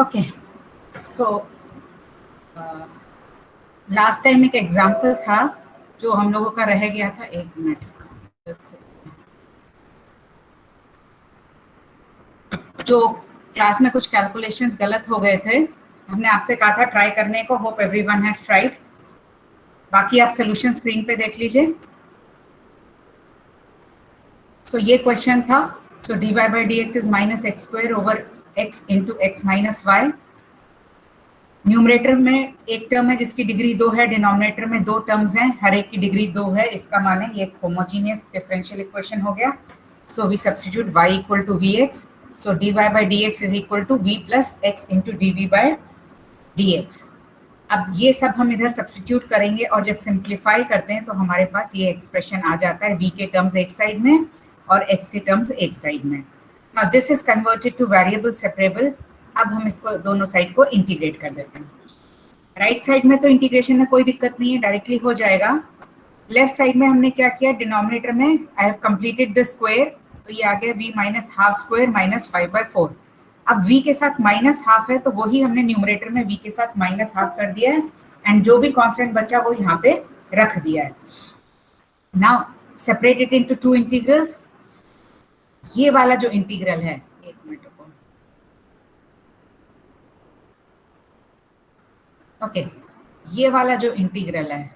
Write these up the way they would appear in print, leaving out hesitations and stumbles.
Okay, so last time एक example था जो हम लोगों का रह गया था। एक मिनट, जो क्लास में कुछ कैलकुलेशंस गलत हो गए थे, हमने आपसे कहा था ट्राई करने को। Hope everyone has tried. बाकी आप सोल्यूशन स्क्रीन पे देख लीजिए। सो ये क्वेश्चन था। So dy by dx is minus x square over x into x minus y. Numerator में एक टर्म है जिसकी डिग्री 2 है, डिनोमिनेटर में 2 टर्म्स हैं, हर एक की डिग्री 2 है। इसका माने ये एक होमोजीनियस डिफरेंशियल इक्वेशन हो गया। So we substitute y equal to v x. So dy by dx is equal to v plus x into dv by dx। अब ये सब हम इधर सब्स्टिट्यूट करेंगे और जब सिंप्लीफाई करते हैं तो हमारे पास ये एक्सप्रेशन आ जाता है, v के टर्म्स एक साइड में और x के टर्म्स एक साइड में। Now this is converted two variable separable. अब हम इसको दोनों साइड को इंटीग्रेट कर देते हैं। राइट साइड में तो इंटीग्रेशन में कोई दिक्कत नहीं है, डायरेक्टली हो जाएगा। लेफ्ट साइड में हमने क्या किया, डिनोमिनेटर में I have completed the square, तो ये आ गया v minus half square minus 5/4। अब v के साथ माइनस हाफ है तो वही हमने न्यूमरेटर में v के साथ माइनस हाफ कर दिया है, एंड जो भी कांस्टेंट बचा वो यहाँ पे रख दिया है। Now separate it into two integrals. ये वाला जो इंटीग्रल है, एक मिनट रुको। ओके, ये वाला जो इंटीग्रल है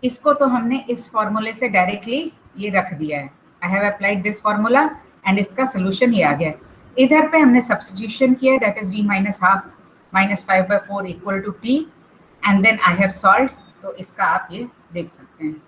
इसको तो हमने इस फॉर्मूले से डायरेक्टली ये रख दिया है। I have applied this formula and इसका सोल्यूशन ये आ गया। इधर पे हमने सब्स्टिट्यूशन किया, that is v minus half minus 5/4 equal to t, and then I have solve. तो इसका आप ये देख सकते हैं।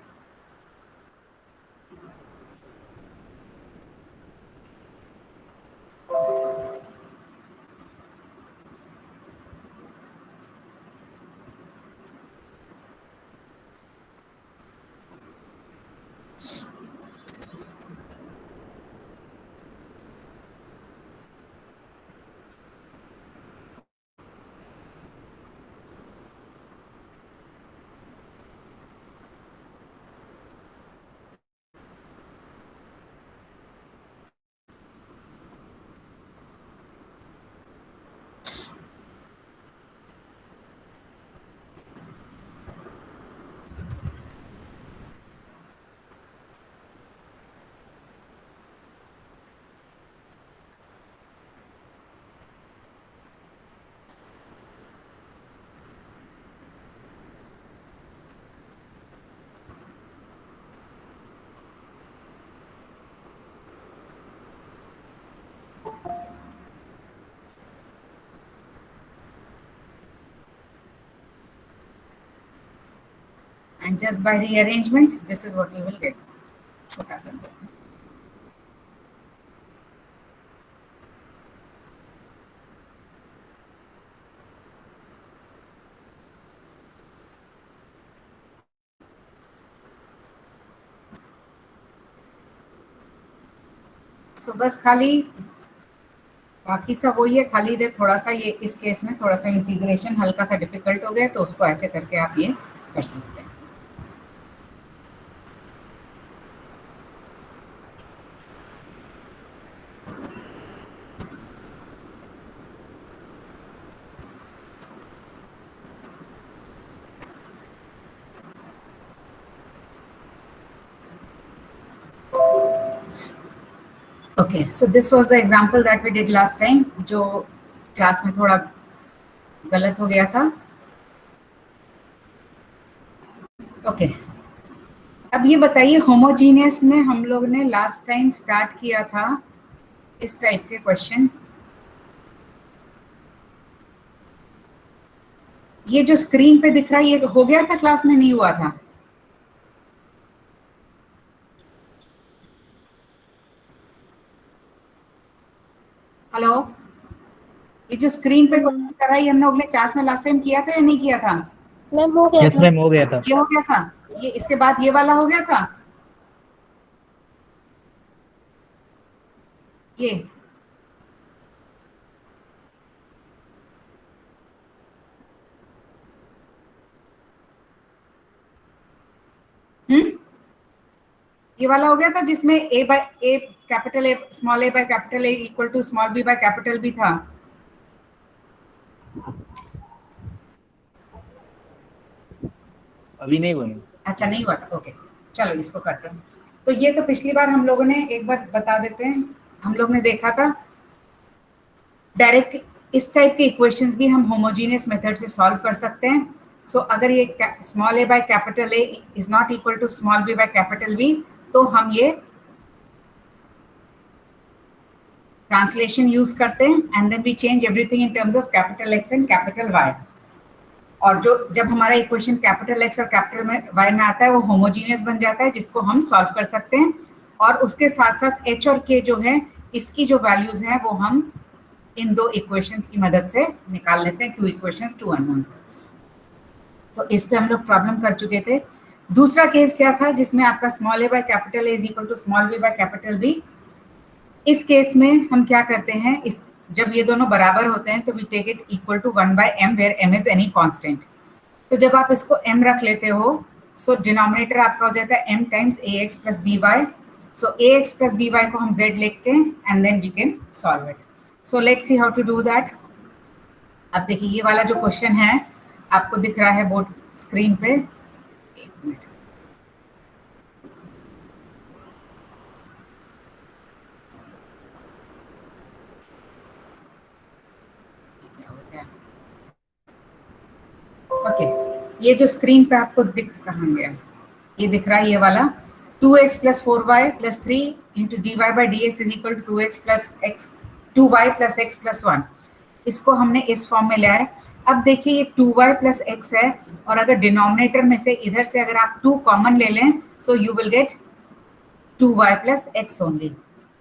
And just by rearrangement, this is what you will get. छोटा कर दो। So बस खाली बाकी सब वही है, खाली इधर थोड़ा सा ये इस केस में थोड़ा सा इंटीग्रेशन हल्का सा डिफिकल्ट हो गया, तो उसको ऐसे करके आप ये कर सकते हैं। Okay, so this was the example that we did last time, जो क्लास में थोड़ा गलत हो गया था। ओके, अब ये बताइए, होमोजीनियस में हम लोग ने लास्ट टाइम स्टार्ट किया था इस टाइप के क्वेश्चन। ये जो स्क्रीन पे दिख रहा है ये हो गया था क्लास में, नहीं हुआ था? हेलो, ये जो स्क्रीन पे क्वेश्चन कर रहा है, हम लोग ने क्लास में लास्ट टाइम किया था या नहीं किया था? मैम हो गया था। मैम हो गया था। ये हो गया था, ये इसके बाद ये वाला हो गया था। ये ये वाला हो गया था जिसमें a by a capital A small a by capital A equal to small b by capital B था। अभी नहीं बनी। अच्छा नहीं हुआ था, ओके चलो इसको करते हैं। तो ये तो पिछली बार हम लोगों ने एक बार बता देते हैं, हम लोग ने देखा था डायरेक्ट इस टाइप के इक्वेशंस भी हम होमोजीनियस मेथड से सॉल्व कर सकते हैं। सो अगर ये small a by capital A is not equal to small b by capital B, तो हम ये ट्रांसलेशन यूज करते हैं and then we change everything in terms of capital X and capital Y. और जो जब हमारा इक्वेशन कैपिटल एक्स और कैपिटल वाई में आता है वो होमोजीनियस बन जाता है, जिसको हम सॉल्व कर सकते हैं। और उसके साथ साथ एच और के जो है इसकी जो वैल्यूज हैं वो हम इन दो इक्वेशंस की मदद से निकाल लेते हैं, टू इक्वेशंस टू अननोन्स। तो इस पे हम लोग प्रॉब्लम कर चुके थे। दूसरा केस क्या था जिसमें आपका small a by capital A is equal to small b by capital B. इस केस में हम क्या करते हैं, इस जब ये दोनों बराबर होते हैं तो we take it equal to 1 by m where m is any constant. तो जब आप इसको m रख लेते हो, सो डिनोमिनेटर आपका हो जाता है m times ax plus B Y. So ax plus B Y को हम z लिखते हैं and then we can solve it. So let's see how to do that. अब देखिए ये वाला जो क्वेश्चन है आपको दिख रहा है बोर्ड स्क्रीन पे, एक मिनट। ओके, ये जो स्क्रीन पे आपको दिख कहाँ गया, ये दिख रहा है ये वाला 2x plus 4y plus 3 into d y by d x is equal to 2x plus x 2y plus x plus 1। इसको हमने इस फॉर्म में लिया है। अब देखिए ये 2y प्लस एक्स है, और अगर डिनोमिनेटर में से इधर से अगर आप 2 कॉमन ले लें so you will get 2y plus x only.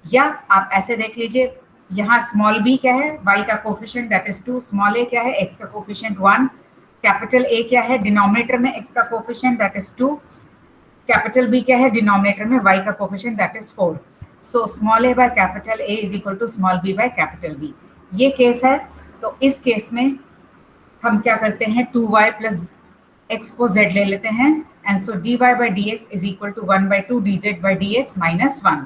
या आप ऐसे देख लीजिए, यहाँ स्मॉल b क्या है, y का coefficient that is 2, small a क्या है, x का कोफिशिएंट 1, कैपिटल A क्या है डिनोमिनेटर में x का coefficient that is 2, capital B क्या है डिनोमिनेटर में y का coefficient that is 4। So small a by capital A is equal to small b by capital B। ये केस है। तो इस केस में हम क्या करते हैं, 2y प्लस x को z ले लेते हैं and so dy by dx is equal to 1 by 2 dz by dx minus 1।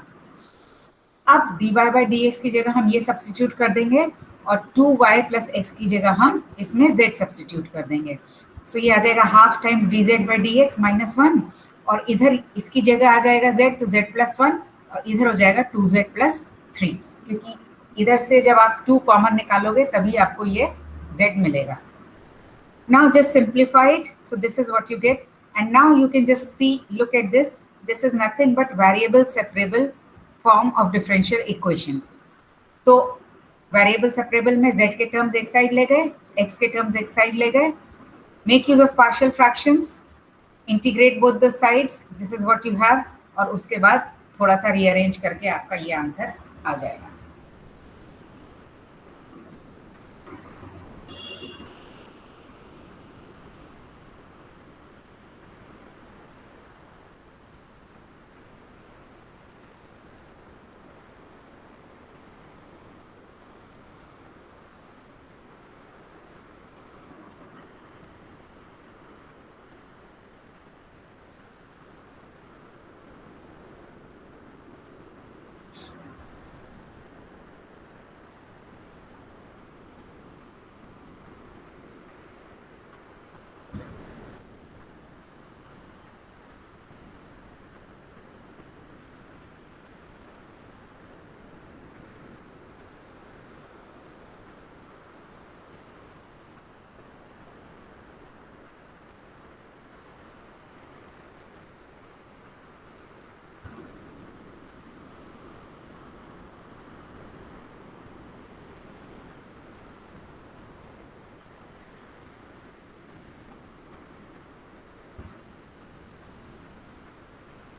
अब dy बाय dx की जगह हम ये सब्स्टिट्यूट कर देंगे और 2y प्लस एक्स की जगह हम इसमें z सब्स्टिट्यूट कर देंगे। सो ये आ जाएगा half times dz by dx minus 1, और इधर इसकी जगह आ जाएगा z, तो z प्लस 1, और इधर हो जाएगा 2z प्लस 3, क्योंकि इधर से जब आप 2 कॉमन निकालोगे तभी आपको ये z मिलेगा। Now just simplify it. So this is what you get. And now you can just see, look at this. This is nothing but variable separable form of differential equation. तो variable separable में z के terms एक side ले गए, x के terms एक side ले गए, make use of partial fractions, integrate both the sides, this is what you have, और उसके बाद थोड़ा सा रीअरेंज करके आपका ये आंसर आ जाएगा।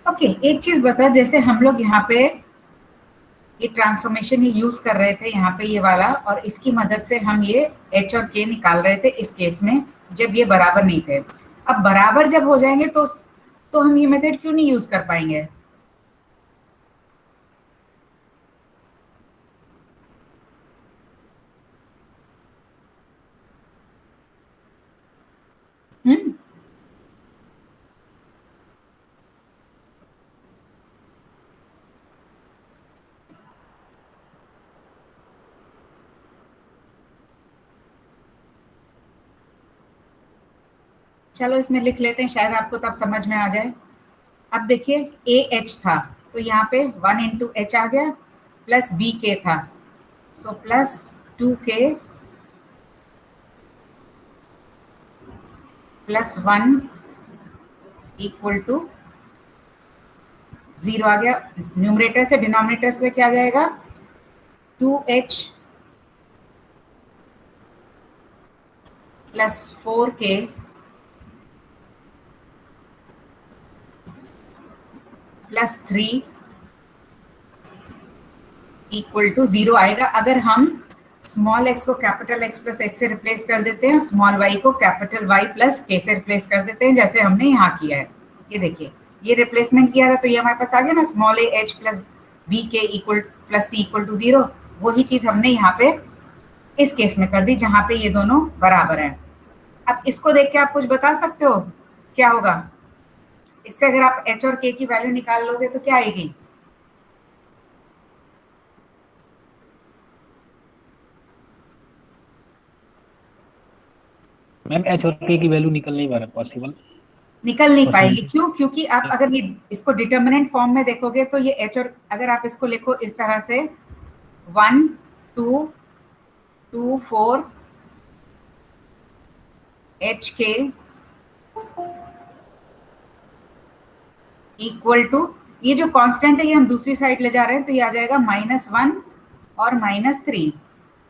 ओके, एक चीज बता, जैसे हम लोग यहाँ पे ये ट्रांसफॉर्मेशन ही यूज कर रहे थे यहाँ पे ये वाला, और इसकी मदद से हम ये h और k निकाल रहे थे इस केस में जब ये बराबर नहीं थे। अब बराबर जब हो जाएंगे तो हम ये मेथड क्यों नहीं यूज कर पाएंगे? हम्म, चलो इसमें लिख लेते हैं, शायद आपको तब समझ में आ जाए। अब देखिए ए एच था, तो यहाँ पे 1 इंटू एच आ गया, प्लस बी के था, so plus 2k plus 1 equal to 0 आ गया। न्यूमरेटर से डिनोमिनेटर से क्या आ जाएगा, 2h plus 4k plus 3 equal to 0 आएगा अगर हम स्मॉल x को कैपिटल X प्लस h से रिप्लेस कर देते हैं, स्मॉल y को कैपिटल Y प्लस k से रिप्लेस कर देते हैं, जैसे हमने यहाँ किया है। ये देखिए, ये रिप्लेसमेंट किया था तो ये हमारे पास आ गया ना, small a h plus b k equal plus c equal to 0। वही चीज हमने यहाँ पे इस केस में कर दी जहां पे ये दोनों बराबर हैं। अब इसको देख के आप कुछ बता सकते हो क्या होगा? इससे अगर आप h और k की वैल्यू निकाल लोगे तो क्या आएगी? मैम एच और के की वैल्यू निकल नहीं पा रहा, पॉसिबल निकल नहीं पाएगी। क्यों? क्योंकि आप अगर ये इसको डिटर्मिनेंट फॉर्म में देखोगे तो ये h और अगर आप इसको लिखो इस तरह से 1 2 2 4 एच के इक्वल टू, ये जो कांस्टेंट है ये हम दूसरी साइड ले जा रहे हैं तो ये आ जाएगा -1 और -3।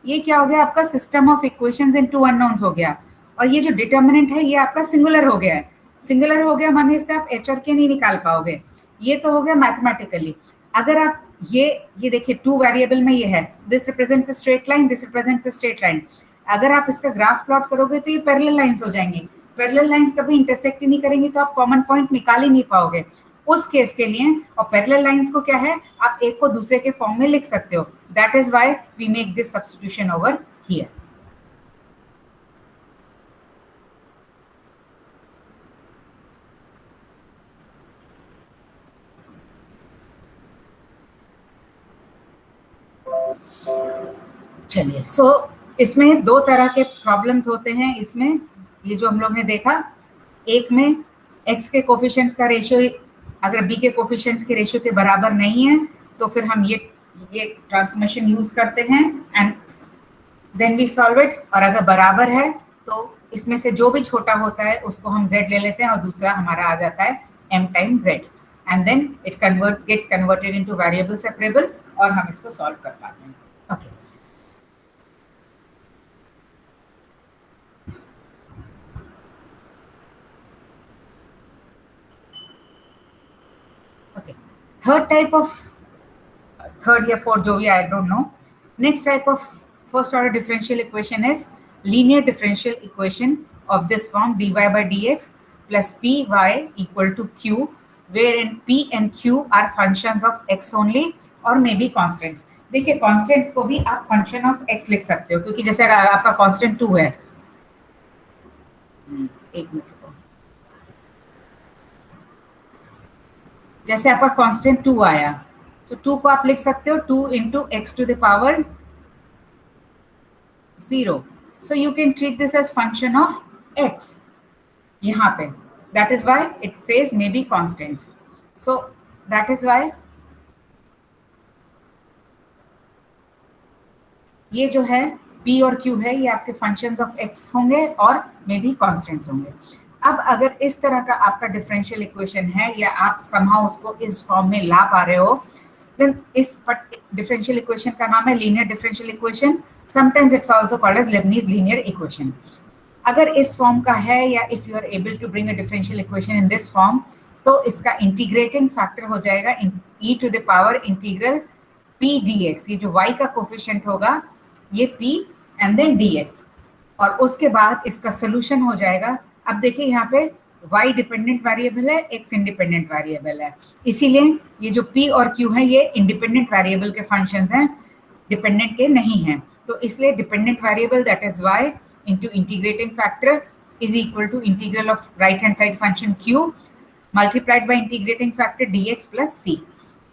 ये क्या हो गया आपका system of equations in two unknowns हो गया। और ये जो डिटर्मिनेंट है ये आपका सिंगुलर हो गया है। सिंगुलर हो गया माने इससे आप एच और के नहीं निकाल पाओगे। ये तो हो गया मैथमेटिकली। अगर आप ये देखिए 2 वेरिएबल में ये है, this represent the straight line, this represent the straight line. अगर आप इसका ग्राफ प्लॉट करोगे तो ये पैरेलल लाइंस हो जाएंगी। पैरेलल लाइंस कभी इंटरसेक्ट ही नहीं करेंगी तो आप कॉमन पॉइंट निकाल ही नहीं पाओगे उस केस के लिए। और पैरेलल लाइंस को क्या है, आप एक को दूसरे के फॉर्म में लिख सकते हो। That is why we make this substitution over here. चलिए, सो इसमें दो तरह के प्रॉब्लम्स होते हैं। इसमें ये जो हम लोग ने देखा, एक में x के कोफिशिएंट्स का रेशियो अगर b के कोफिशिएंट्स के रेशियो के बराबर नहीं है तो फिर हम ये ट्रांसफॉर्मेशन यूज करते हैं and then we solve it. और अगर बराबर है तो इसमें से जो भी छोटा होता है उसको हम z ले लेते हैं और दूसरा हमारा आ जाता है m times z and then it gets converted into variable separable और हम इसको सॉल्व कर पाते हैं। Okay okay third type of third या fourth जो भी I don't know. Next type of first order differential equation is linear differential equation of this form dy by dx plus py equal to q, wherein p and q are functions of x only or maybe constants. देखिए constants को भी आप function of x लिख सकते हो, क्योंकि जैसे अगर आपका constant 2 है, एक मिनट को, जैसे आपका कांस्टेंट 2 आया तो 2 को आप लिख सकते हो 2 into x to the power 0। So you can treat this as function of x यहाँ पे। That is why it says may be constants. So that is why ये जो है p और q है ये आपके फंक्शंस ऑफ x होंगे और मे बी कॉन्स्टेंट्स होंगे। अब अगर इस तरह का आपका डिफरेंशियल इक्वेशन है या आप समहाउ उसको इस फॉर्म में ला पा रहे हो, देन इस डिफरेंशियल इक्वेशन का नाम है linear differential equation. Sometimes it's also called as Leibniz linear equation. अगर इस फॉर्म का है या if you are able to bring a differential equation in this form तो इसका इंटीग्रेटिंग फैक्टर हो जाएगा e to the power integral p dx। ये जो y का कोफिशिएंट होगा ये p एंड देन dx, और उसके बाद इसका सोल्यूशन हो जाएगा। अब देखिए यहाँ पे y डिपेंडेंट वेरिएबल है, x इंडिपेंडेंट वेरिएबल है, इसीलिए ये जो p और q है ये इंडिपेंडेंट वेरिएबल के फंक्शंस हैं, डिपेंडेंट के नहीं हैं। तो इसलिए dependent variable that is y into integrating factor is equal to integral of right hand side function q multiplied by integrating factor dx plus c।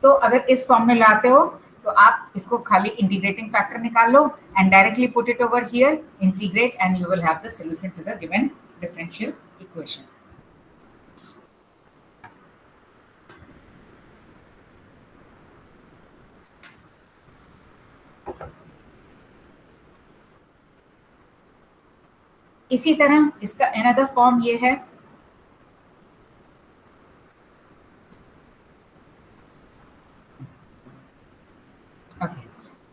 तो अगर इस फॉर्म में लाते हो तो आप इसको खाली इंटीग्रेटिंग फैक्टर निकाल लो and directly put it over here, integrate and you will have the solution to the given differential equation. Equation. इसी तरह इसका अनदर फॉर्म ये है, ओके,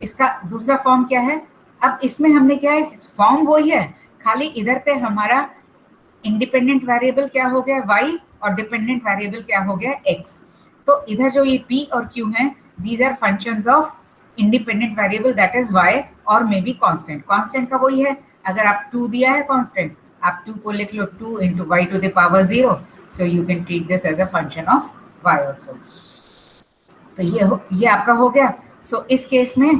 इसका दूसरा फॉर्म क्या है? अब इसमें हमने क्या है, फॉर्म वही है, खाली इधर पे हमारा इंडिपेंडेंट वेरिएबल क्या हो गया y और डिपेंडेंट वेरिएबल क्या हो गया x। तो इधर जो ये p और q हैं, these are functions of independent variable that is y और मे बी कांस्टेंट। कांस्टेंट का वही है, अगर आप 2 दिया है कांस्टेंट, आप 2 को लिख लो 2 into y to the power 0, so you can treat this as a function of y also। तो ये आपका हो गया। सो इस केस में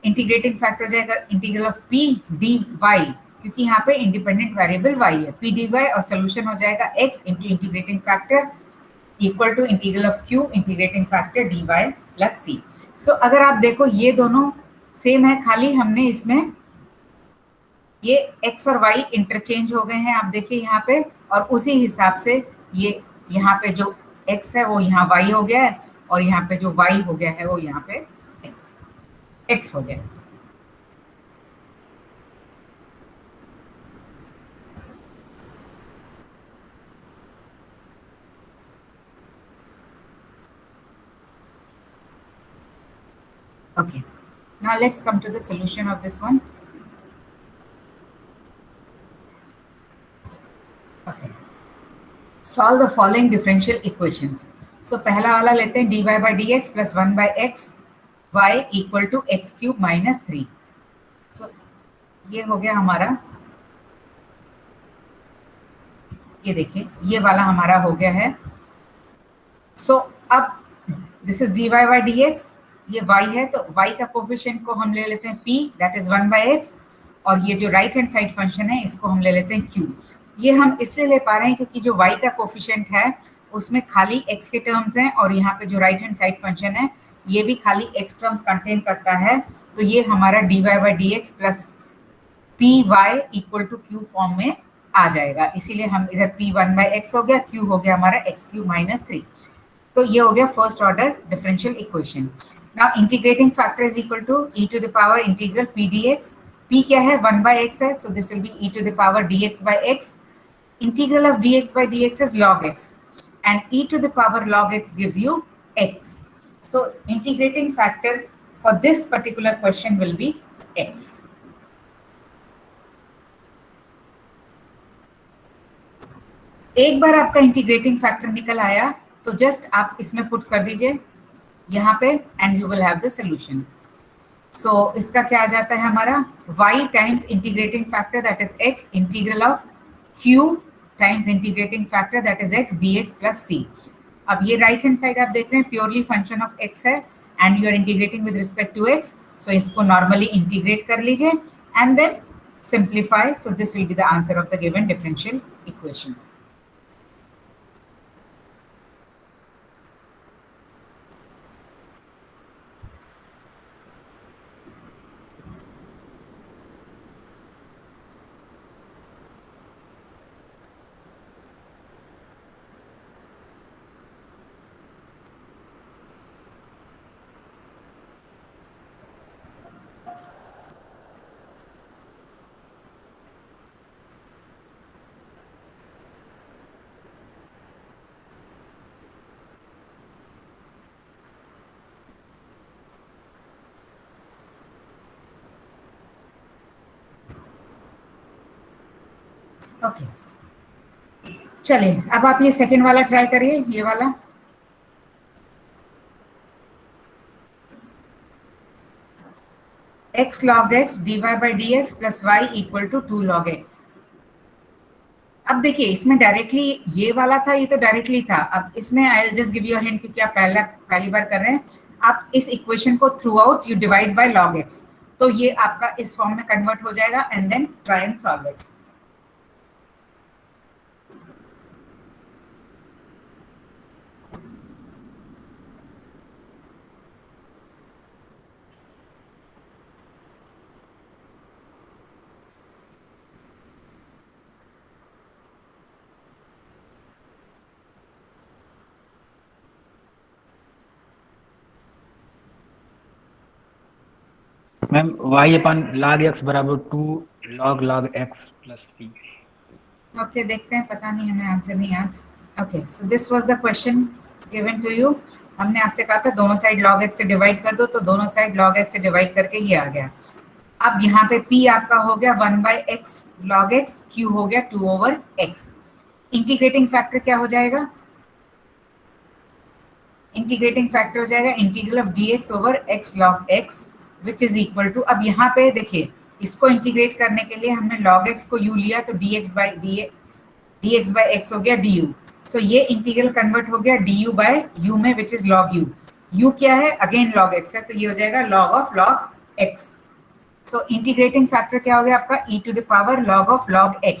इंटीग्रेटिंग फैक्टर हो जाएगा इंटीग्रल ऑफ p dy, क्योंकि यहाँ पे इंडिपेंडेंट वेरिएबल y है, p dy, और सोल्यूशन हो जाएगा x into integrating factor equal to integral of q integrating factor dy plus c। So अगर आप देखो ये दोनों सेम है, खाली हमने इसमें ये x और y इंटरचेंज हो गए हैं, आप देखिए यहाँ पे, और उसी हिसाब से ये यहाँ पे जो x है वो यहाँ y हो गया है, और यहाँ पे जो y हो गया है वो यहाँ पे x हो गया। Okay, now let's come to the solution of this one. Okay, solve the following differential equations. So पहला वाला लेते हैं dy by dx plus 1 by x y equal to x cube minus 3. So ये हो गया हमारा, ये देखिए ये वाला हमारा हो गया है। So अब this is dy by dx, ये y है तो y का कोफिशिएंट को हम ले लेते हैं p, that is 1 by x, और ये जो राइट हैंड साइड फंक्शन है इसको हम ले लेते हैं q। ये हम इसलिए ले पा रहे हैं क्योंकि जो y का कोफिशिएंट है उसमें खाली x के टर्म्स हैं, और यहाँ पे जो राइट हैंड साइड फंक्शन है ये भी खाली x टर्म्स कंटेन करता है, तो ये हमारा dy by dx plus py equal to q form में आ जाएगा। इसीलिए हम इधर p 1 by x हो गया, q हो गया हमारा x क्यूब माइनस 3। तो ये हो गया first order differential equation. Now integrating factor is equal to e to the power integral p dx। p क्या है, 1 by x है, so this will be e to the power dx by x। Integral of dx by dx is log x, and e to the power log x gives you x. So integrating factor for this particular question will be x. एक बार आपका integrating factor निकल आया तो just आप इसमें put कर दीजिए यहाँ पे, and you will have the solution. So इसका क्या आ जाता है हमारा y times integrating factor that is x integral of q times integrating factor that is x dx plus c। अब ये राइट हैंड साइड आप देख रहे हैं प्योरली फंक्शन ऑफ x है, and you are integrating with respect to x, so इसको normally integrate कर लीजिए and then simplify. So this will be the answer of the given differential equation. Okay, चलिए अब आप ये सेकेंड वाला try करिए, ये वाला। x log x dy by dx plus y equal to 2 log x। अब देखिए इसमें डायरेक्टली ये वाला था, ये तो डायरेक्टली था। अब इसमें I will just give you a hint क्योंकि आप पहली बार कर रहे हैं। आप इस इक्वेशन को through out you divide by log x, तो ये आपका इस फॉर्म में कन्वर्ट हो जाएगा, and then try and solve it. Ma'am y अपन log x बराबर 2 log x plus c। Okay देखते हैं, पता नहीं, हमें आंसर नहीं याद। Okay, so this was the question given to you. हमने आपसे कहा था दोनों साइड log x से डिवाइड कर दो, तो दोनों साइड log x से डिवाइड करके ये आ गया। अब यहाँ पे p आपका हो गया 1/x log x, q हो गया 2/x। इंटीग्रेटिंग फैक्टर क्या हो जाएगा? इंटीग्रेटिंग फैक्टर हो जाएगा integral of dx over x log x which is equal to, अब यहाँ पे देखिए इसको इंटीग्रेट करने के लिए हमने log x को u लिया, तो dx बाय x हो गया du। सो ये इंटीग्रल कन्वर्ट हो गया du बाय u में, which is log u। u क्या है? अगेन log x है, तो ये हो जाएगा log of log x। So integrating factor क्या हो गया आपका? e to the power log of log x,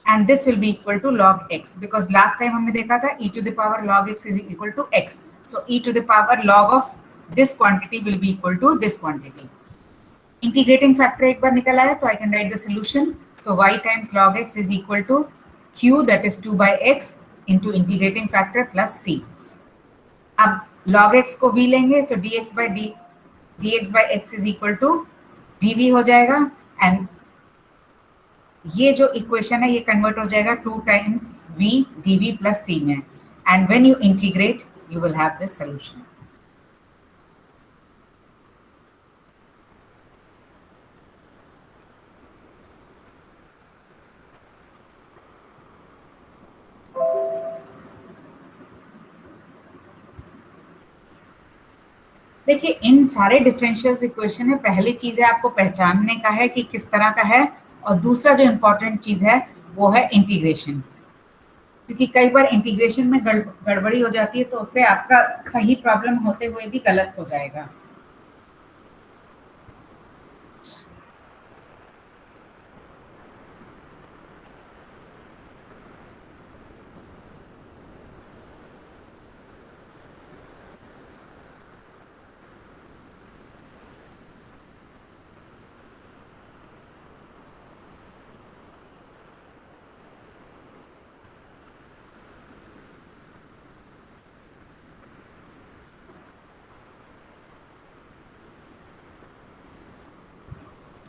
and this will be equal to log x, because last time हमने देखा था e to the power log x is equal to x, so e to the power log of this quantity will be equal to this quantity। Integrating factor एक बार निकल आया, तो I can write the solution. So y times log x is equal to q, that is 2/x into integrating factor plus c। अब log x को v लेंगे, so dx by x is equal to dv हो जाएगा, and ये जो equation है ये convert हो जाएगा 2 times v dv plus c में, and when you integrate you will have this solution. देखिए इन सारे डिफरेंशियल इक्वेशन में पहली चीज है आपको पहचानने का है कि किस तरह का है, और दूसरा जो इम्पोर्टेंट चीज है वो है इंटीग्रेशन, क्योंकि कई बार इंटीग्रेशन में गड़बड़ी हो जाती है, तो उससे आपका सही प्रॉब्लम होते हुए भी गलत हो जाएगा।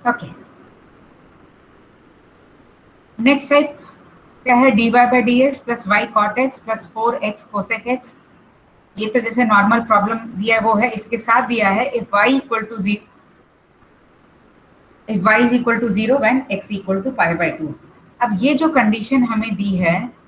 ओके, नेक्स्ट टाइप क्या है? dy by d x plus y cot x plus 4x cosec x. ये तो जैसे नॉर्मल प्रॉब्लम दिया है वो है, इसके साथ दिया है if y equal to is equal to 0 when x equal to pi by 2। अब ये जो कंडीशन हमें दी है,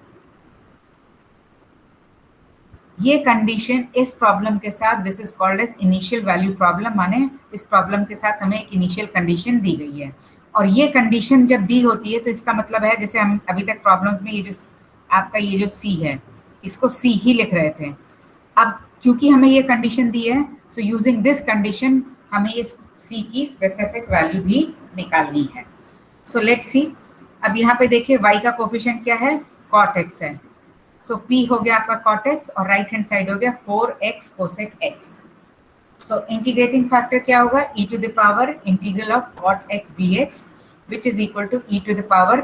ये कंडीशन इस प्रॉब्लम के साथ, this is called as initial value problem, माने इस प्रॉब्लम के साथ हमें एक इनिशियल कंडीशन दी गई है, और ये कंडीशन जब दी होती है तो इसका मतलब है, जैसे हम अभी तक प्रॉब्लम्स में ये जो आपका ये जो सी है इसको सी ही लिख रहे थे। अब क्योंकि हमें ये कंडीशन दी है, सो यूजिंग दिस कंडीशन हमें ये सी की स्पेसिफिक वैल्यू भी निकालनी है। सो लेट्स सी। अब यहाँ पे देखिए y का कोफिशिएंट क्या है? cot x है, सो p हो गया आपका cot x, और राइट हैंड साइड हो गया 4x cosec x। So integrating factor क्या होगा? e to the power integral of cot x dx which is equal to e to the power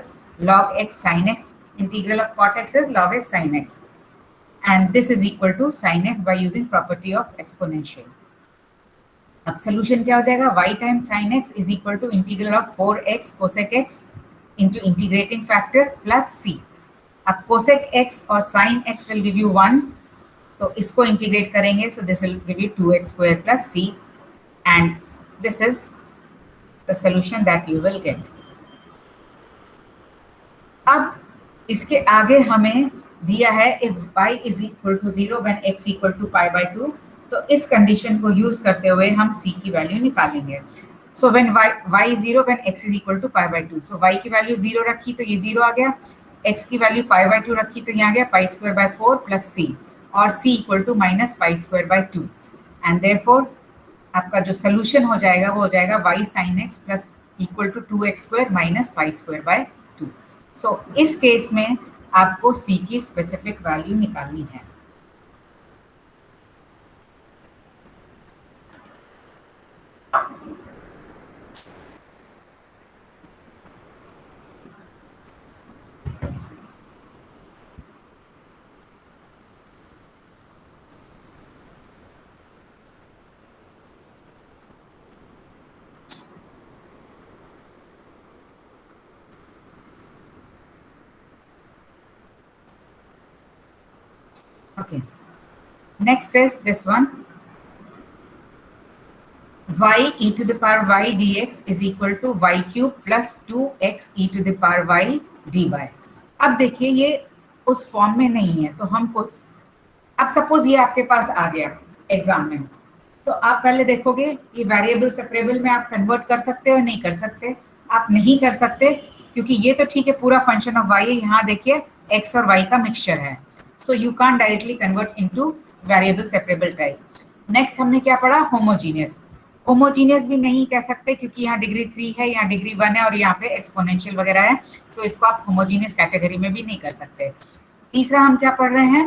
log x sin x। Integral of cot x is log x sin x, and this is equal to sin x by using property of exponential। अब solution क्या हो जाएगा? y times sin x is equal to integral of 4x cosec x into integrating factor plus c। अब cosec x और sin x will give you 1, तो इसको integrate करेंगे, so this will give you 2x square plus c, and this is the solution that you will get। अब इसके आगे हमें दिया है if y is equal to 0 when x equal to pi by 2, तो इस कंडीशन को यूज करते हुए हम c की वैल्यू निकालेंगे। So when y 0 when x is equal to pi by 2, so y की वैल्यू 0 रखी तो ये 0 आ गया, x की वैल्यू pi by 2 रखी तो यहाँ आ गया pi square by 4 plus c, और c equal to minus pi square by 2, and therefore आपका जो सोल्यूशन हो जाएगा वो हो जाएगा y sin x plus equal to 2x square minus pi square by 2। So इस केस में आपको c की स्पेसिफिक वैल्यू निकालनी है। Okay. Next is this one. Y e to the power y dx is equal to y cube plus 2x e to the power y dy. अब देखिए ये उस फॉर्म में नहीं है, तो हमको अब सपोज ये आपके पास आ गया एग्जाम में, तो आप पहले देखोगे ये वेरिएबल सेपरेबल में आप कन्वर्ट कर सकते हो, नहीं कर सकते? आप नहीं कर सकते, क्योंकि ये तो ठीक है पूरा फंक्शन ऑफ y है, यहाँ देखिए x और y का मिक्सचर है, so you can't directly convert into variable separable type. Next हमने क्या पढ़ा? होमोजीनियस. होमोजीनियस भी नहीं कह सकते क्योंकि यहाँ डिग्री 3 है, यहाँ डिग्री 1 है और यहाँ पे एक्सपोनेंशियल वगैरह है, सो इसको आप होमोजीनियस कैटेगरी में भी नहीं कर सकते. तीसरा हम क्या पढ़ रहे हैं?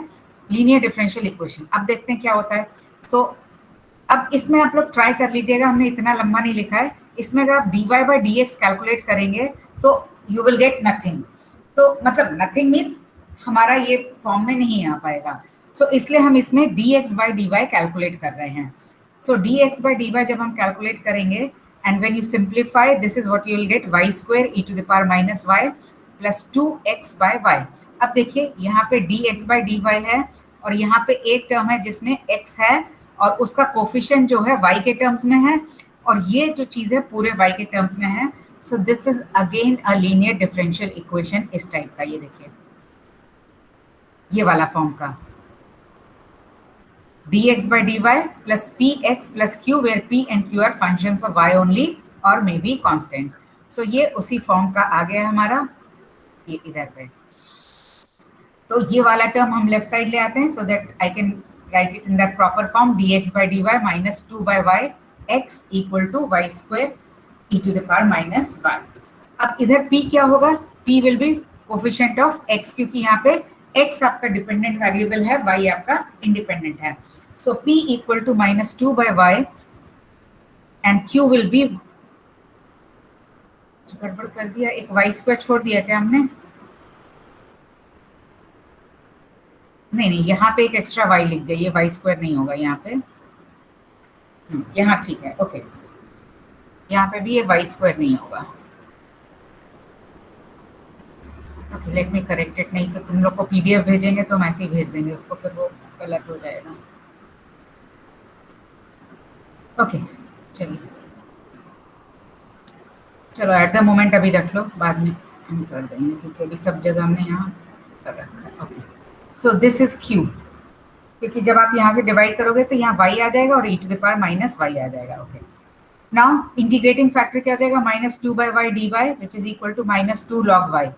Linear differential equation. अब देखते हैं क्या होता है. सो अब इसमें आप लोग ट्राई कर लीजिएगा, हमने इतना लंबा नहीं लिखा है. इसमें अगर आप dy by dx कैलकुलेट करेंगे तो यू विल गेट नथिंग. तो मतलब नथिंग मीन्स हमारा ये फॉर्म में नहीं आ पाएगा. सो इसलिए हम इसमें dx by dy कैलकुलेट कर रहे हैं. सो dx by dy जब हम कैलकुलेट करेंगे and when you simplify this is what you will get, y square e to the power minus y plus 2x by y. अब देखिए यहाँ पे dx by dy है और यहाँ पे एक टर्म है जिसमें x है और उसका कोफिशिएंट जो है y के टर्म्स में है और ये जो चीज है पूरे y के टर्म्स में है. So this is again a linear differential equation इस टाइप का. ये देखिए ये वाला फॉर्म का dx by dy plus px plus q where p and q are functions of y only or may be constants. So ये उसी form का आ गया हमारा ये इधर पे. तो ये वाला टर्म हम लेफ्ट साइड ले आते हैं so that I can write it in that proper form, dx by dy minus 2 by y x equal to y square e to the power minus y. अब इधर p क्या होगा? p will be coefficient of x क्योंकि यहाँ पे x आपका dependent variable है, y आपका इंडिपेंडेंट है. So p equal to minus 2 by y and q will be, गड़बड़ कर दिया, एक y स्क्वायर छोड़ दिया क्या हमने? नहीं, यहाँ पे एक एक्स्ट्रा y लिख दिया, ये y स्क्वायर नहीं होगा यहाँ पे. यहाँ ठीक है, ओके. यहाँ पे भी ये y स्क्वायर नहीं होगा. Okay, let me correct it. नहीं तो तुम लोग को पीडीएफ भेजेंगे तो हम ऐसे ही भेज देंगे उसको, फिर वो गलत हो जाएगा. ओके चलिए, चलो एट द मोमेंट अभी रख लो, बाद में हम कर देंगे क्योंकि अभी सब जगह हमने यहाँ कर रखा है. Okay, so this is Q, क्योंकि जब आप यहाँ से डिवाइड करोगे तो यहाँ y आ जाएगा और e to the power minus y आ जाएगा. ओके, नाउ इंटीग्रेटिंग फैक्टर क्या हो जाएगा? Minus 2 by y dy which is equal to minus 2 log y.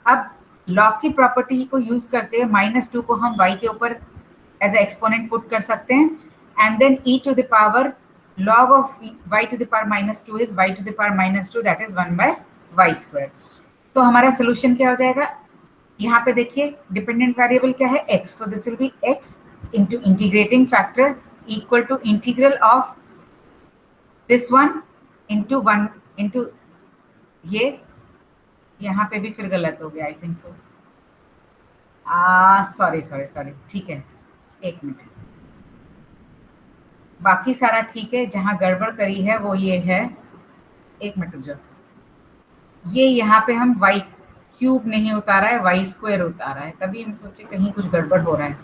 अब log की प्रॉपर्टी को यूज करते हैं, माइनस 2 को हम y के ऊपर एज ए एक्सपोनेंट पुट कर सकते हैं and then e to the power log of y to the power minus 2 is y to the power minus 2, that is 1 by y square. तो हमारा सोल्यूशन क्या हो जाएगा? यहाँ पे देखिए डिपेंडेंट वेरिएबल क्या है? x. so this will be x into integrating factor equal to integral of this one into 1 into ये, यहाँ पे भी फिर गलत हो गया आई थिंक सो. सॉरी, ठीक है, एक मिनट. बाकी सारा ठीक है, जहाँ गड़बड़ करी है वो ये है, एक मिनट रुक जाओ. ये यहाँ पे हम y क्यूब नहीं उतारा है, y स्क्वायर उतारा है, तभी हम सोचे कहीं कुछ गड़बड़ हो रहा है.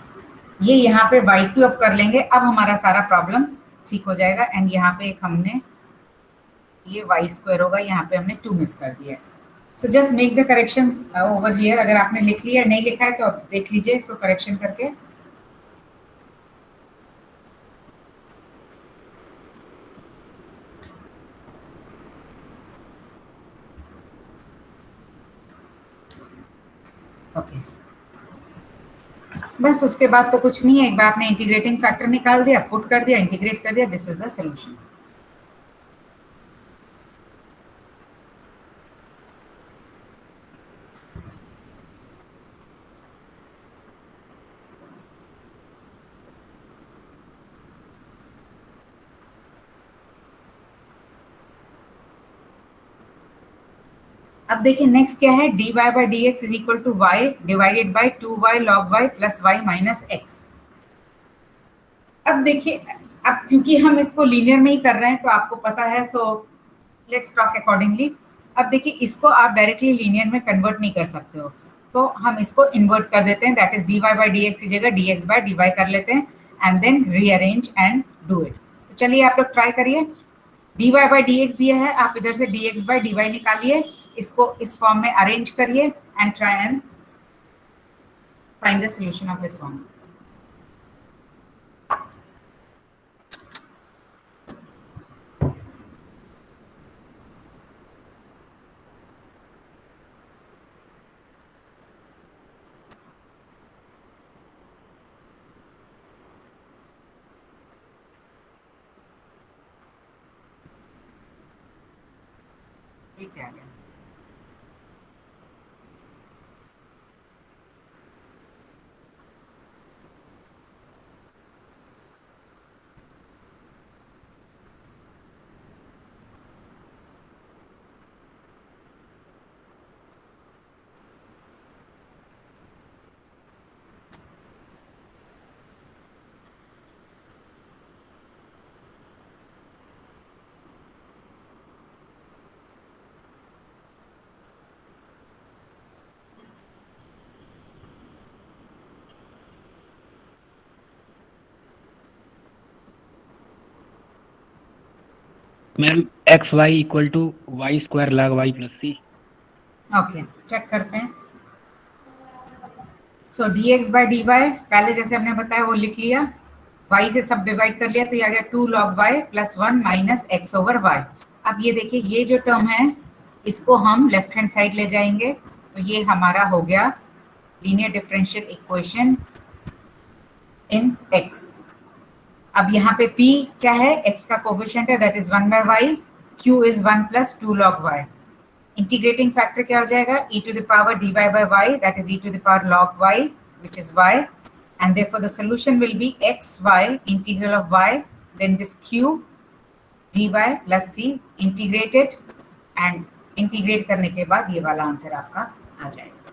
ये यहाँ पे y क्यूब कर लेंगे, अब हमारा सारा प्रॉब्लम ठीक हो जाएगा. एंड यहाँ पे एक हमने ये y स्क्वायर होगा, यहाँ पे हमने 2 मिस कर दिया. So just make the corrections over here. अगर आपने लिख लिया, नहीं लिखा है तो आप देख लीजिए इसको करेक्शन करके. ओके, बस उसके बाद तो कुछ नहीं है. एक बार आपने इंटीग्रेटिंग फैक्टर निकाल दिया, पुट कर दिया, इंटीग्रेट कर दिया, दिस इज द सॉल्यूशन. अब देखिए नेक्स्ट क्या है? dy by dx is equal to y divided by 2y log y plus y minus x. अब देखिए, अब क्योंकि हम इसको लीनियर में ही कर रहे हैं तो आपको पता है, सो लेट्स टॉक अकॉर्डिंगली. अब देखिए इसको आप डायरेक्टली लीनियर में कन्वर्ट नहीं कर सकते हो. तो हम इसको इन्वर्ट कर देते हैं, that is dy by d x की जगह dx बाई dy कर लेते हैं and then rearrange and do it. तो चलिए आप लोग ट्राई करिए। dy बाई डी एक्स दिया है, आप इधर से dx बाई dy निकालिए, इसको इस फॉर्म में अरेंज करिए and try and find the solution of this one. ठीक है, आ गया। Ma'am x y equal to y square log y plus c. Okay, check करते हैं। सो dx बाई dy पहले जैसे हमने बताया वो लिख लिया, y से सब डिवाइड कर लिया तो ये आ गया 2 log y plus 1 minus x over y। अब ये देखिए ये जो टर्म है इसको हम लेफ्ट हैंड साइड ले जाएंगे तो ये हमारा हो गया लीनियर डिफरेंशियल इक्वेशन इन x। अब यहाँ पे p क्या है, x का कोफिशिएंट है that is 1 by y, q is 1 plus 2 log y। Integrating factor क्या हो जाएगा, e to the power dy by y that is e to the power log y which is y, and therefore the solution will be xy integral of y then this q dy plus c integrated and integrate करने के बाद ये वाला answer आपका आ जाएगा।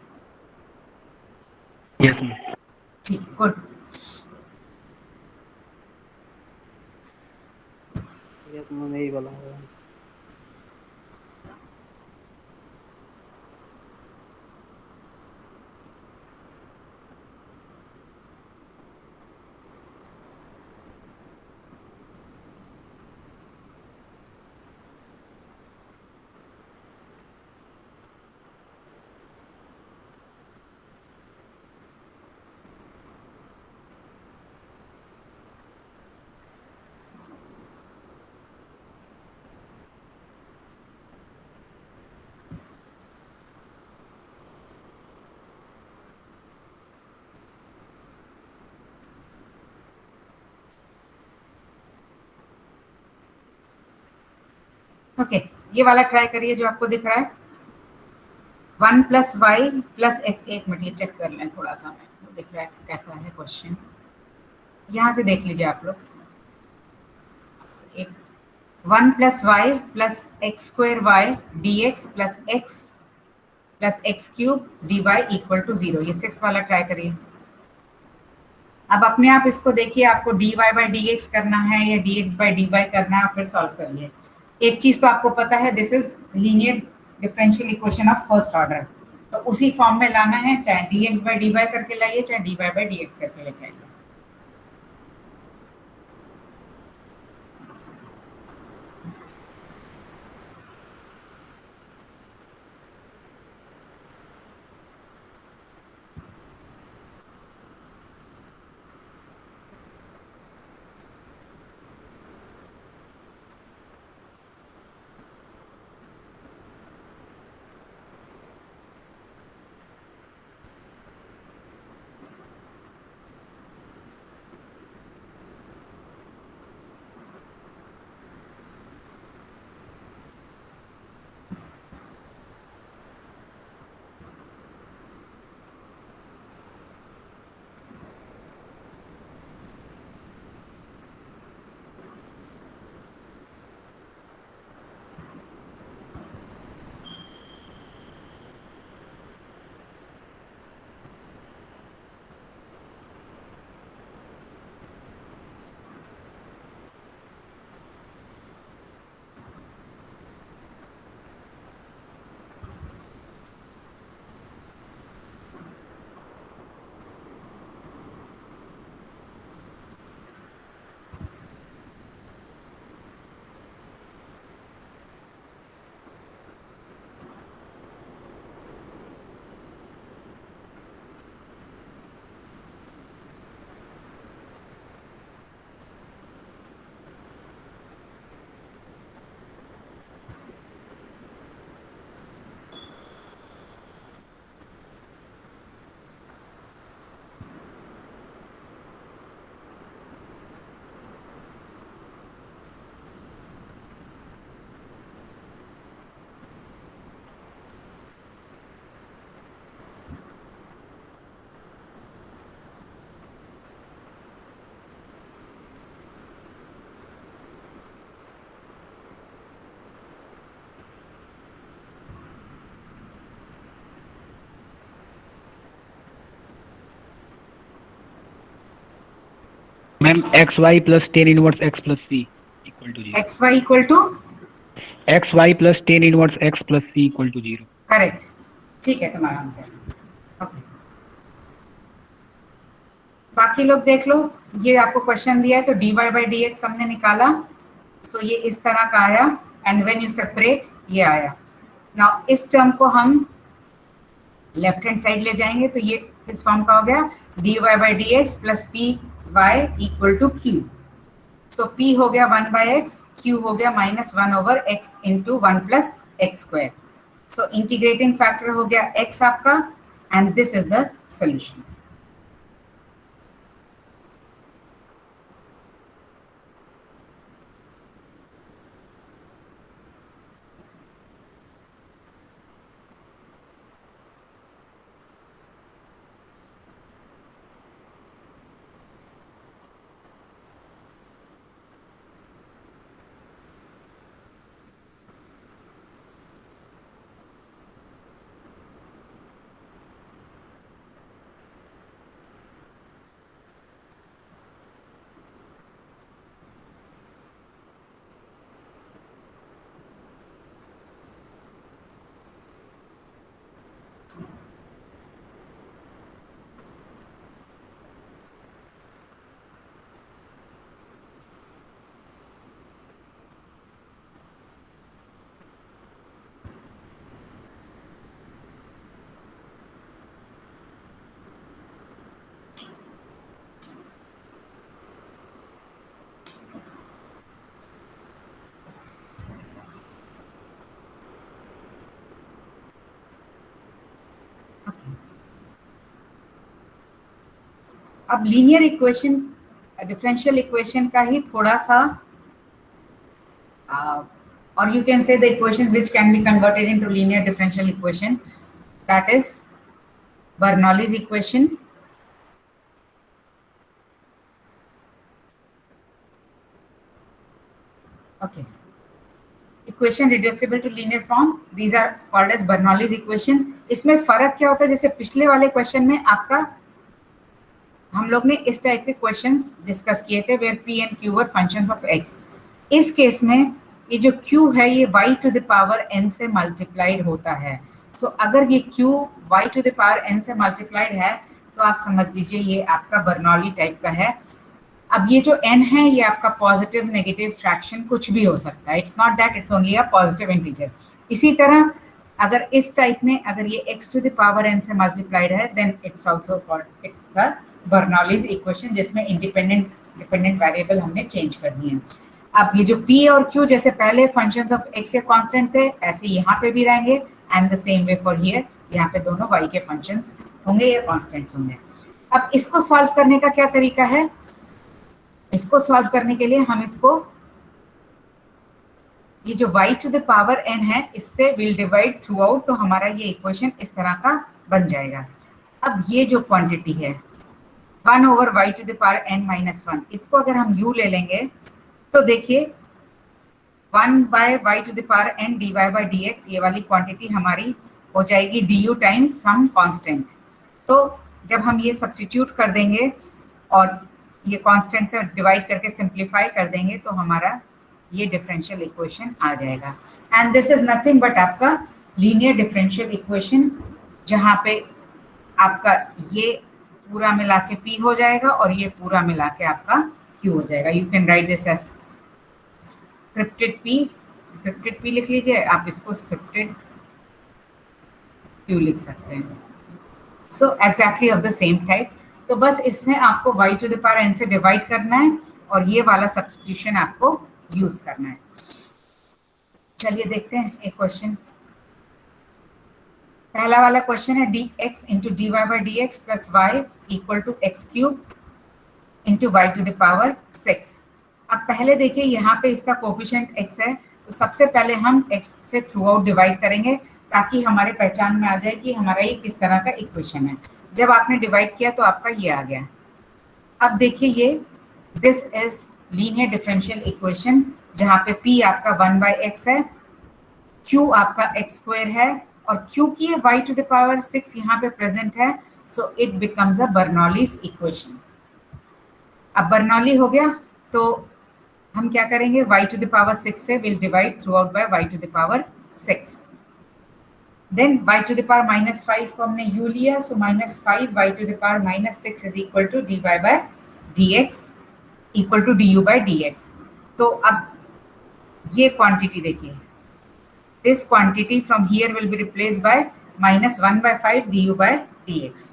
Yes ma'am. ठीक, good. Yes ma'am, यही वाला है। ओके, ये वाला ट्राई करिए जो आपको दिख रहा है 1 प्लस वाई प्लस एक मिनट ये चेक कर लें थोड़ा सा, मैं दिख रहा है कैसा है क्वेश्चन, यहाँ से देख लीजिए आप लोग। एक 1 plus y plus x square y d x plus x cube d y equal to 0, ये 6 वाला ट्राई करिए। अब अपने आप इसको देखिए, आपको dy बाई डी एक्स करना है या dx बाई डी वाई करना है, फिर सॉल्व करिए। एक चीज तो आपको पता है, this is linear differential equation of first order, तो उसी फॉर्म में लाना है, चाहे dx बाई डी वाई करके लाइए चाहे dy बाई डी एक्स करके लेके आइए। Ma'am x y plus tan inverse x plus c equal to zero. X y equal to x y plus tan inverse x plus c equal to zero. Correct, ठीक है तुम्हारा answer. Okay, बाकी लोग देख लो, ये आपको क्वेश्चन दिया है तो dy बाई डी एक्स हमने निकाला, सो ये इस तरह का आया, एंड व्हेन यू सेपरेट ये आया। नाउ इस टर्म को हम लेफ्ट हैंड साइड ले जाएंगे तो ये किस फॉर्म का हो गया, dy by d x plus p y equal to q. So p हो गया 1 बाय एक्स, q हो गया -1 over x into 1 plus x square. So integrating factor हो गया x आपका, and this is the solution. अब लीनियर इक्वेशन, डिफरेंशियल इक्वेशन का ही थोड़ा सा, और you can say the equations which can be converted into linear differential equation, that is Bernoulli's equation, okay, equation reducible to linear form, these are called as Bernoulli's equation. इसमें फर्क क्या होता है, जैसे पिछले वाले क्वेश्चन में आपका हम लोग ने इस टाइप के क्वेश्चंस डिस्कस किए थे where p and q were functions of x। इस केस में ये जो q है ये y to the power n से मल्टीप्लाइड होता है। सो अगर ये q y to the power n से मल्टीप्लाइड है तो आप समझ लीजिए ये आपका बर्नौली टाइप का है। अब ये जो n है ये आपका पॉजिटिव नेगेटिव फ्रैक्शन कुछ भी हो सकता है, it's not that it's only a positive integer. इसी तरह अगर इस टाइप में अगर ये x to the power n से मल्टीप्लाइड है then it's also called it's the Bernoulli's equation, जिसमें डिपेंडेंट वेरिएबल हमने चेंज कर दिए हैं। अब ये जो p और q जैसे पहले फंक्शंस ऑफ x के कांस्टेंट थे ऐसे यहाँ पे भी रहेंगे, and the same way for here, यहाँ पे दोनों y के फंक्शंस होंगे या कांस्टेंट्स होंगे। अब इसको सॉल्व करने का क्या तरीका है, इसको सॉल्व करने के लिए हम इसको ये जो y to the power n है इससे विल डिवाइड थ्रू आउट, तो हमारा ये इक्वेशन इस तरह का बन जाएगा। अब ये जो क्वांटिटी है 1 over y to the power n minus 1, इसको अगर हम u ले लेंगे तो देखिए 1 by y to the power n dy by dx, ये वाली क्वांटिटी हमारी हो जाएगी du टाइम्स सम कांस्टेंट। तो जब हम ये सब्स्टिट्यूट कर देंगे और ये कांस्टेंट से डिवाइड करके सिंप्लीफाई कर देंगे तो हमारा ये डिफरेंशियल इक्वेशन आ जाएगा, and this is nothing but आपका लीनियर डिफरेंशियल इक्वेशन, जहाँ पे आपका ये पूरा मिला के p हो जाएगा और ये पूरा मिला के आपका q हो जाएगा। You can write this as scripted p लिख लीजिए, आप इसको स्क्रिप्टेड q लिख सकते हैं। So exactly of the same type. तो बस इसमें आपको y to the power n से डिवाइड करना है और ये वाला सब्स्टिट्यूशन आपको यूज करना है। चलिए देखते हैं एक क्वेश्चन। पहला वाला क्वेश्चन है dx into dy by d x plus y equal to x cube into y to the power 6। अब पहले देखिए यहाँ पे इसका कोफिशिएंट x है, तो सबसे पहले हम x से थ्रू आउट डिवाइड करेंगे ताकि हमारे पहचान में आ जाए कि हमारा ये किस तरह का इक्वेशन है। जब आपने डिवाइड किया तो आपका ये आ गया। अब देखिए ये this is linear differential equation, जहाँ पे p आपका 1 बाई एक्स है, q आपका x स्क्वायर है, और क्योंकि ये y टू द पावर 6 यहाँ पे प्रेजेंट है, so it becomes a Bernoulli's equation. अब बर्नौली हो गया, तो हम क्या करेंगे, y टू द पावर 6 से will divide through out by y to the power 6। Then y to the power -5 को हमने u लिया, सो -5 y to the power -6 is equal to dy by dx equal to du by dx। तो अब ये quantity देखिए, this quantity from here will be replaced by -1/5 du by dx।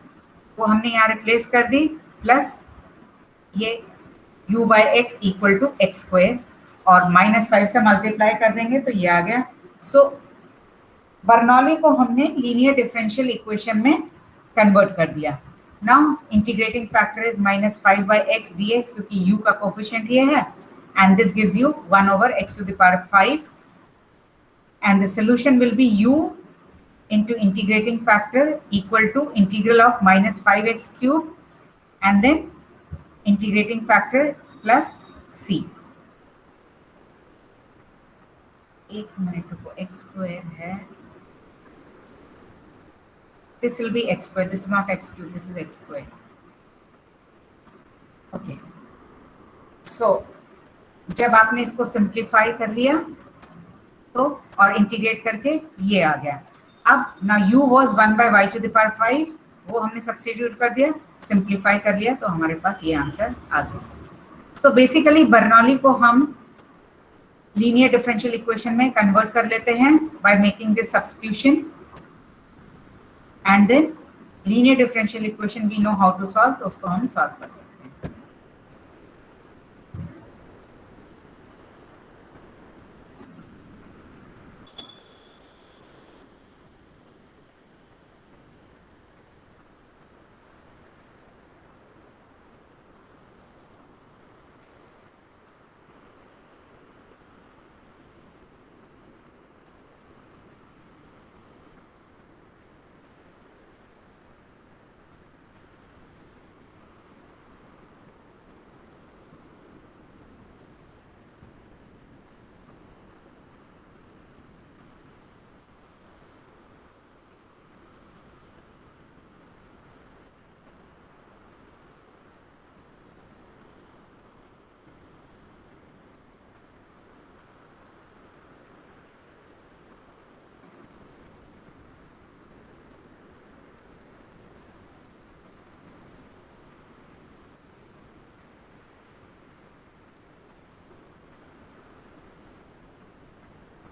वो हमने यहाँ रिप्लेस कर दी, प्लस ये u by x equal to x square, और -5 से मल्टीप्लाई कर देंगे तो ये आ गया। सो बर्नौली को हमने लीनियर डिफरेंशियल इक्वेशन में कन्वर्ट कर दिया। Now integrating factor is -5/x dx, क्योंकि u का कोफिशिएंट ये है, and this gives you 1/x to the power 5, and the solution will be u into integrating factor equal to integral of -5x cube and then integrating factor plus c। एक minute रुको, x square है, this will be x square, this is not x cube, this is x square। okay, so जब आपने इसको simplify कर लिया तो और इंटीग्रेट करके ये आ गया। अब ना u was 1/y to the power 5, वो हमने सब्स्टिट्यूट कर दिया, सिंप्लीफाई कर लिया, तो हमारे पास ये आंसर आ गया। सो बेसिकली बर्नौली को हम लीनियर डिफरेंशियल इक्वेशन में कन्वर्ट कर लेते हैं by making this substitution, and then linear differential equation we know how to solve, तो उसको हम सॉल्व कर सकते हैं।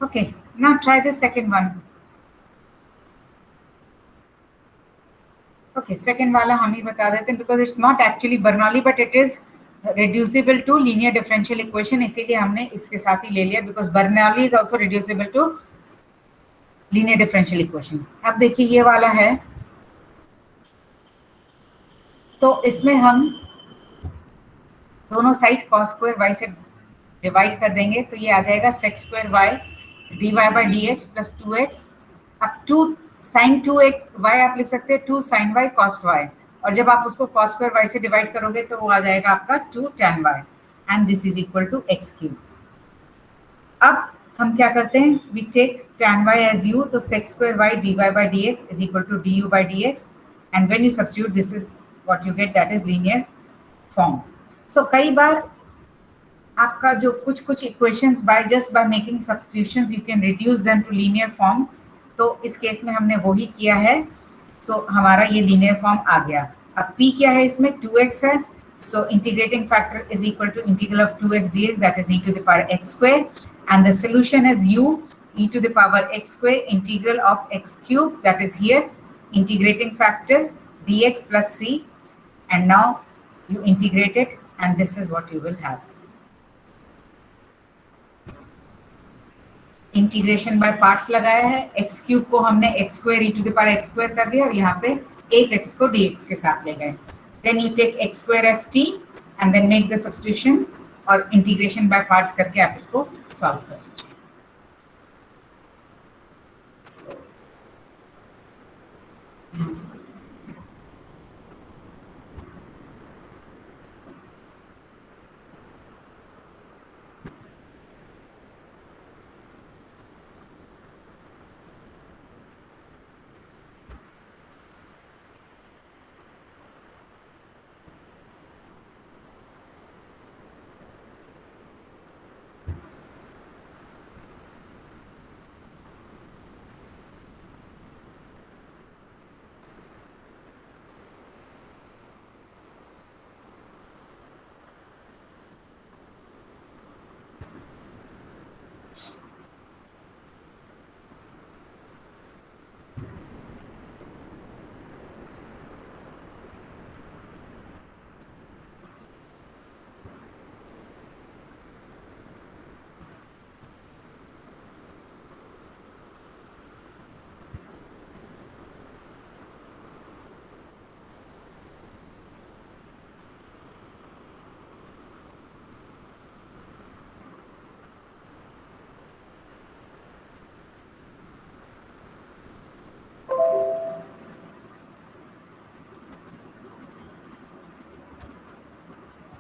Okay, now try the second one. Okay, second वाला हम ही बता देते हैं, because it's not actually Bernoulli but it is reducible to linear differential equation, इसीलिए हमने इसके साथ ही ले लिया, because Bernoulli is also reducible to linear differential equation। अब देखिए ये वाला है, तो इसमें हम दोनों साइड cos स्क्वायर y से डिवाइड कर देंगे, तो ये आ जाएगा sec square y dy by dx plus 2x। अब 2 sin 2y आप लिख सकते हैं 2 sin y cos y, और जब आप उसको cos स्क्वायर y से डिवाइड करोगे तो वो आ जाएगा आपका 2 tan y, and this is equal to x cube. अब हम क्या करते हैं, we take tan y as u, तो sec square y dy by dx is equal to du by dx, and when you substitute this is what you get, that is linear form। so कई बार आपका जो कुछ equations by making substitutions you can reduce them to linear form, तो इस case में हमने वही किया है। सो हमारा ये लीनियर फॉर्म आ गया। अब p क्या है, इसमें 2x है, so integrating factor is equal to integral of 2x dx, that is e to the power x square, and the solution is u e to the power x square integral of x cube, that is here integrating factor dx plus c, and now you integrate it and this is what you will have। Integration by parts लगाया है, x cube को हमने x square e to the power x square कर दिया, और यहाँ पे एक एक्स को dx के साथ ले गए। Then you take x square as t and then make the substitution, और इंटीग्रेशन बाय पार्ट्स करके आप इसको सॉल्व कर लीजिए।